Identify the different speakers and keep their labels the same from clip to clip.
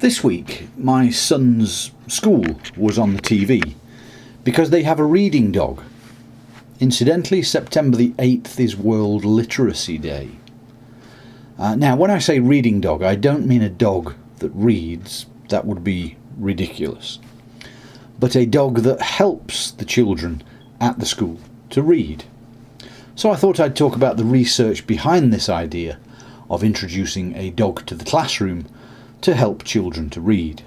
Speaker 1: This week, my son's school was on the TV because they have a reading dog. Incidentally, September the 8th is World Literacy Day. Now, when I say reading dog, I don't mean a dog that reads. That would be ridiculous. But a dog that helps the children at the school to read. So I thought I'd talk about the research behind this idea of introducing a dog to the classroom to help children to read.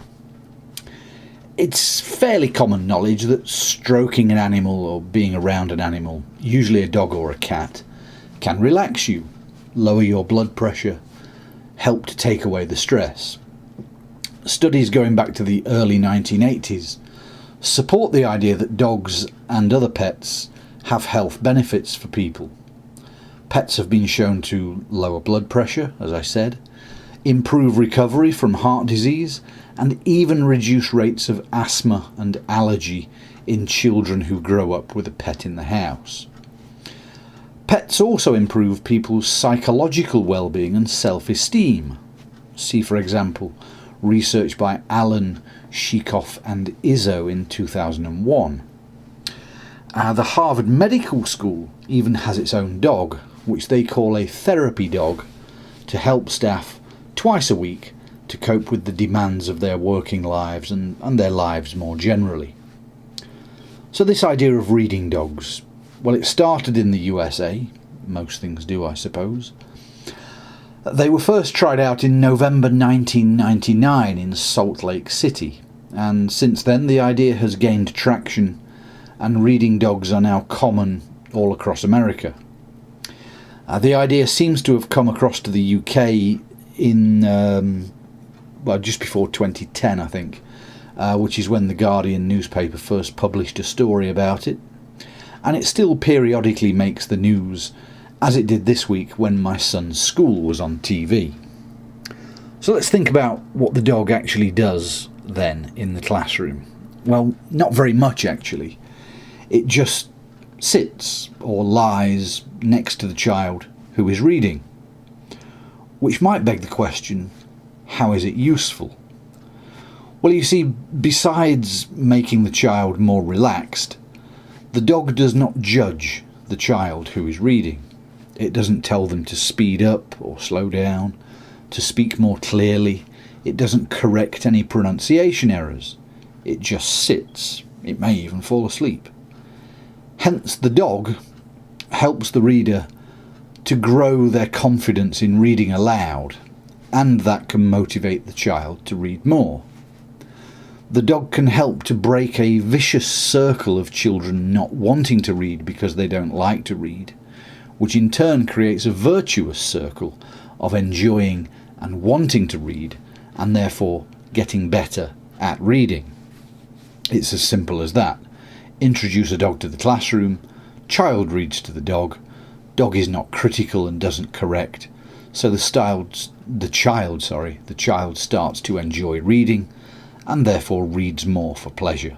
Speaker 1: It's fairly common knowledge that stroking an animal or being around an animal, usually a dog or a cat, can relax you, lower your blood pressure, help to take away the stress. Studies going back to the early 1980s support the idea that dogs and other pets have health benefits for people. Pets have been shown to lower blood pressure, as I said, improve recovery from heart disease, and even reduce rates of asthma and allergy in children who grow up with a pet in the house. Pets also improve people's psychological well-being and self-esteem. See, for example, research by Shykoff and Izzo in 2001. The Harvard Medical School even has its own dog, which they call a therapy dog, to help staff twice a week to cope with the demands of their working lives and their lives more generally. So this idea of reading dogs, well, it started in the USA. Most things do, I suppose. They were first tried out in November 1999 in Salt Lake City, and since then the idea has gained traction and reading dogs are now common all across America. The idea seems to have come across to the UK in just before 2010, I think, which is when the Guardian newspaper first published a story about it, and it still periodically makes the news, as it did this week when my son's school was on TV. So let's think about what the dog actually does then in the classroom. Well, not very much actually. It just sits or lies next to the child who is reading. Which might beg the question, how is it useful? Well, you see, besides making the child more relaxed, the dog does not judge the child who is reading. It doesn't tell them to speed up or slow down, to speak more clearly. It doesn't correct any pronunciation errors. It just sits. It may even fall asleep. Hence, the dog helps the reader to grow their confidence in reading aloud, and that can motivate the child to read more. The dog can help to break a vicious circle of children not wanting to read because they don't like to read, which in turn creates a virtuous circle of enjoying and wanting to read, and therefore getting better at reading. It's as simple as that. Introduce a dog to the classroom, child reads to the dog is not critical and doesn't correct, so the child starts to enjoy reading and therefore reads more for pleasure.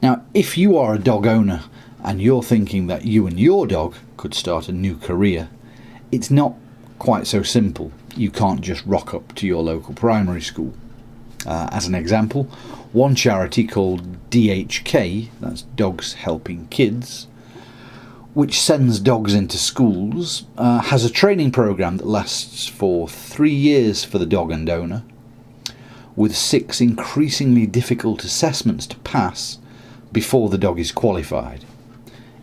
Speaker 1: Now, if you are a dog owner and you're thinking that you and your dog could start a new career, it's not quite so simple. You can't just rock up to your local primary school. As an example, one charity called DHK, that's Dogs Helping Kids, which sends dogs into schools, has a training program that lasts for 3 years for the dog and owner, with 6 increasingly difficult assessments to pass before the dog is qualified.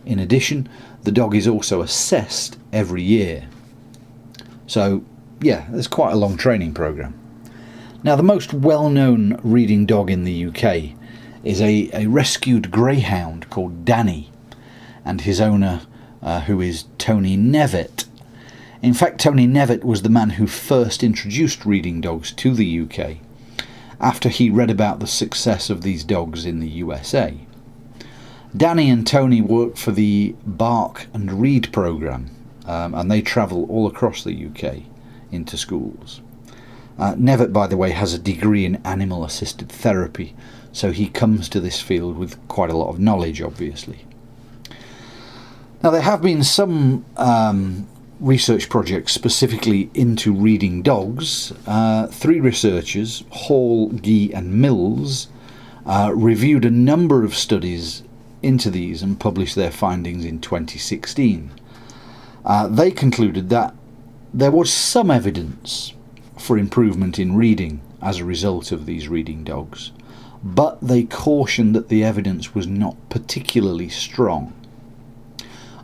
Speaker 1: In addition, the dog is also assessed every year. So, yeah, there's quite a long training program. Now, the most well-known reading dog in the UK is a rescued greyhound called Danny, and his owner, who is Tony Nevitt. In fact, Tony Nevitt was the man who first introduced reading dogs to the UK, after he read about the success of these dogs in the USA. Danny and Tony work for the Bark and Read programme, and they travel all across the UK into schools. Nevitt, by the way, has a degree in animal-assisted therapy, so he comes to this field with quite a lot of knowledge, obviously. Now, there have been some research project specifically into reading dogs, 3 researchers, Hall, Gee and Mills, reviewed a number of studies into these and published their findings in 2016. They concluded that there was some evidence for improvement in reading as a result of these reading dogs, but they cautioned that the evidence was not particularly strong.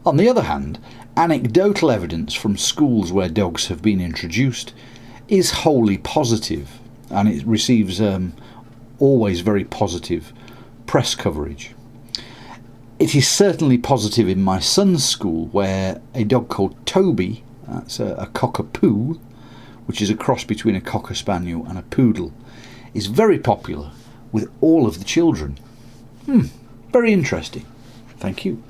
Speaker 1: On the other hand, anecdotal evidence from schools where dogs have been introduced is wholly positive, and it receives always very positive press coverage. It is certainly positive in my son's school, where a dog called Toby, that's a cockapoo, which is a cross between a cocker spaniel and a poodle, is very popular with all of the children. Very interesting. Thank you.